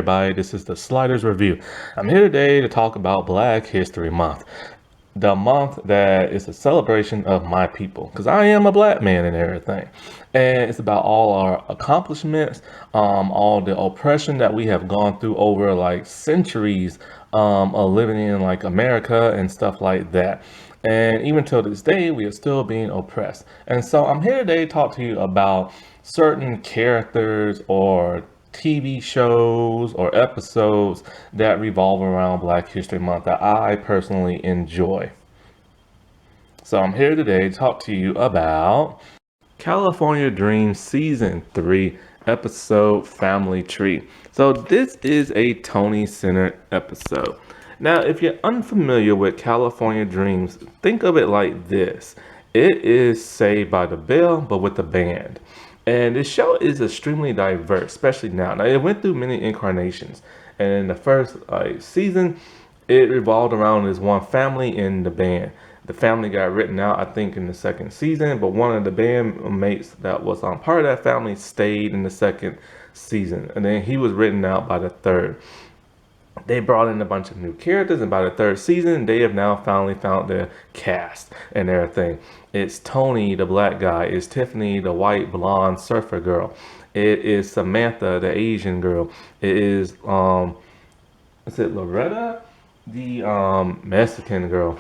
everybody, this is the Sliders Review. I'm here today to talk about Black History Month, the month that is a celebration of my people, because I am a black man and everything. And it's about all our accomplishments, all the oppression that we have gone through over like centuries of living in like America and stuff like that. And even till this day, we are still being oppressed. And so I'm here today to talk to you about certain characters or TV shows or episodes that revolve around Black History Month that I personally enjoy. So I'm here today to talk to you about California Dreams Season 3 episode Family Tree. So this is a Tony-centered episode. Now, if you're unfamiliar with California Dreams, think of it like this. It is Saved by the Bell, but with a band. And this show is extremely diverse, especially now. Now, it went through many incarnations. And in the first season, it revolved around this one family in the band. The family got written out, I think, in the second season, but one of the bandmates that was on part of that family stayed in the second season. And then he was written out by the third. They brought in a bunch of new characters, and by the third season, they have now finally found their cast and everything. It's Tony, the black guy. It's Tiffany, the white blonde surfer girl. It is Samantha, the Asian girl. It is Loretta, the Mexican girl.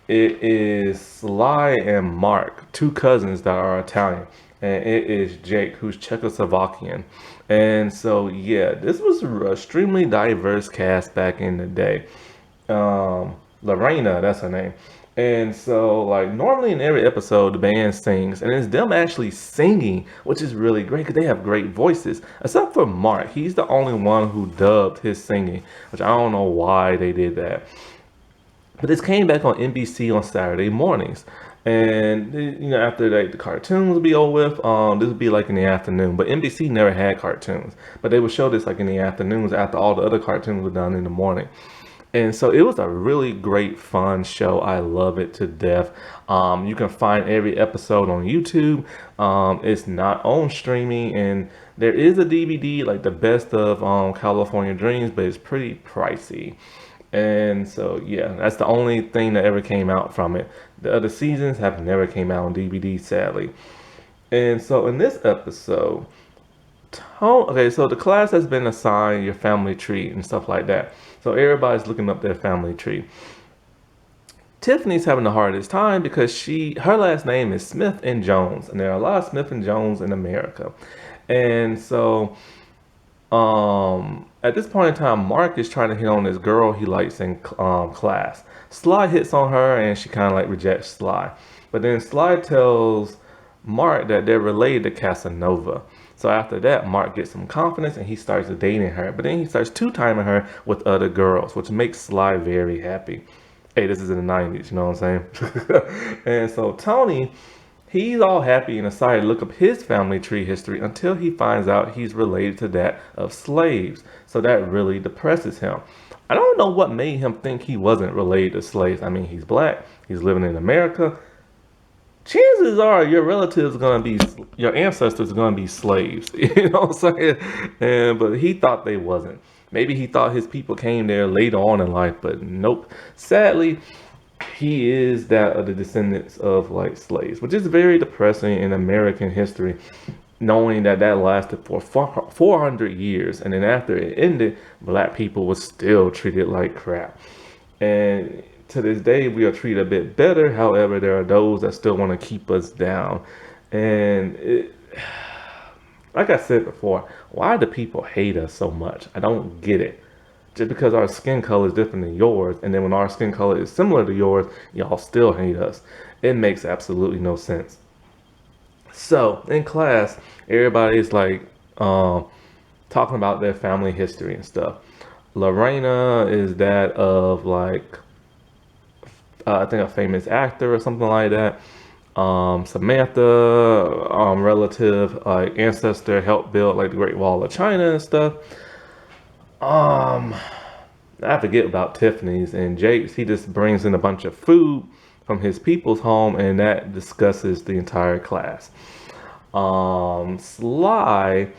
It is Sly and Mark, two cousins that are Italian. And it is Jake, who's Czechoslovakian. And so, yeah, this was an extremely diverse cast back in the day. Lorena, that's her name. And so, like, normally in every episode, the band sings, and it's them actually singing, which is really great because they have great voices. Except for Mark, he's the only one who dubbed his singing, which I don't know why they did that. But this came back on NBC on Saturday mornings. And after like the cartoons would be over with, this would be like in the afternoon. But NBC never had cartoons, but they would show this like in the afternoons after all the other cartoons were done in the morning. And so it was a really great, fun show. I love it to death. You can find every episode on YouTube. It's not on streaming, and there is a DVD, like the best of California Dreams, but it's pretty pricey. And so, yeah, that's the only thing that ever came out from it. The other seasons have never came out on DVD, sadly. And so in this episode, okay, so the class has been assigned your family tree and stuff like that. So everybody's looking up their family tree. Tiffany's having the hardest time because her last name is Smith and Jones, and there are a lot of Smith and Jones in America. And so at this point in time, Mark is trying to hit on this girl he likes in class. Sly hits on her and she kind of like rejects Sly. But then Sly tells Mark that they're related to Casanova. So after that, Mark gets some confidence and he starts dating her. But then he starts two-timing her with other girls, which makes Sly very happy. Hey, this is in the 90s, you know what I'm saying? And so Tony, he's all happy and excited to look up his family tree history until he finds out he's related to that of slaves. So that really depresses him. I don't know what made him think he wasn't related to slaves. I mean, he's black, he's living in America. Chances are your ancestors are gonna be slaves. You know what I'm saying? But he thought they wasn't. Maybe he thought his people came there later on in life, but nope. Sadly, he is that of the descendants of like slaves, which is very depressing in American history, knowing that lasted for 400 years, and then after it ended, black people were still treated like crap. And to this day, we are treated a bit better. However, there are those that still want to keep us down. And like I said before, why do people hate us so much? I don't get it. Just because our skin color is different than yours, and then when our skin color is similar to yours, y'all still hate us. It makes absolutely no sense. So in class, everybody's like talking about their family history and stuff. Lorena is that of like I think a famous actor or something like that. Samantha, relative, like ancestor, helped build like the Great Wall of China and stuff. I forget about Tiffany's and Jake's. He just brings in a bunch of food from his people's home, and that discusses the entire class. Sly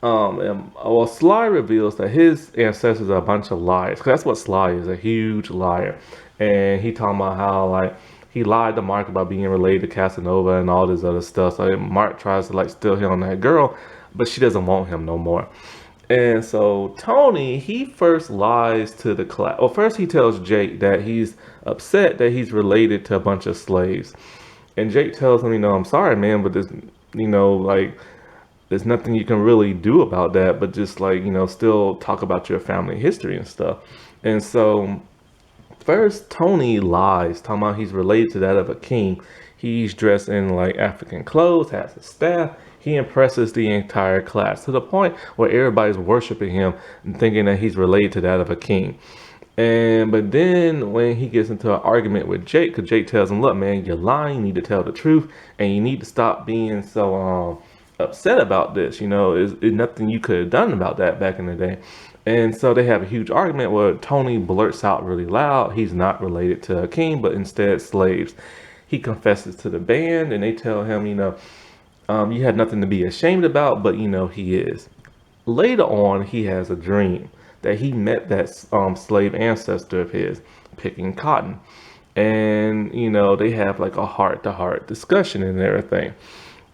Well, Sly reveals that his ancestors are a bunch of liars. 'Cause that's what Sly is, a huge liar. And he talking about how like he lied to Mark about being related to Casanova and all this other stuff. So Mark tries to like still hit on that girl, but she doesn't want him no more. And so Tony, he first lies to the class. Well, first he tells Jake that he's upset that he's related to a bunch of slaves. And Jake tells him, I'm sorry, man, but there's, like, there's nothing you can really do about that, but just like, still talk about your family history and stuff. And so first, Tony lies, talking about he's related to that of a king. He's dressed in like African clothes, has a staff. He impresses the entire class to the point where everybody's worshiping him and thinking that he's related to that of a king. And but then when he gets into an argument with Jake, because Jake tells him, "Look, man, you're lying. You need to tell the truth, and you need to stop being so upset about this. It's nothing you could have done about that back in the day." And so they have a huge argument where Tony blurts out really loud he's not related to a king, but instead slaves. He confesses to the band, and they tell him, you had nothing to be ashamed about, but he is. Later on, he has a dream that he met that slave ancestor of his picking cotton. And, they have like a heart to heart discussion and everything,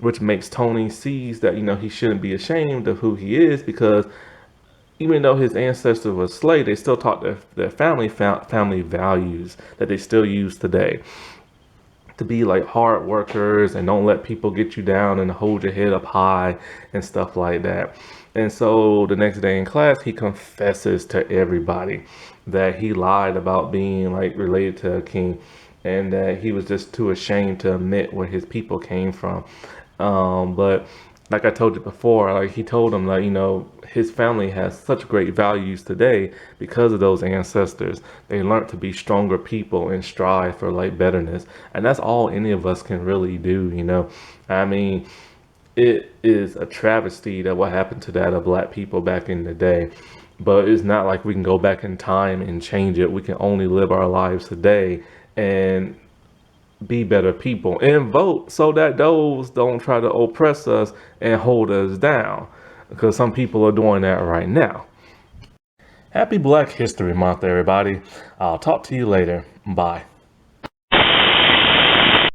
which makes Tony sees that, he shouldn't be ashamed of who he is because even though his ancestors were slaves, they still taught their family values that they still use today. To be like hard workers and don't let people get you down and hold your head up high and stuff like that. And so the next day in class, he confesses to everybody that he lied about being like related to a king and that he was just too ashamed to admit where his people came from. But like I told you before, like he told him that, his family has such great values today because of those ancestors. They learned to be stronger people and strive for like betterness. And that's all any of us can really do. I mean, it is a travesty that what happened to that of black people back in the day. But it's not like we can go back in time and change it. We can only live our lives today and be better people and vote so that those don't try to oppress us and hold us down, because some people are doing that right now. Happy Black History Month, everybody. I'll talk to you later. Bye.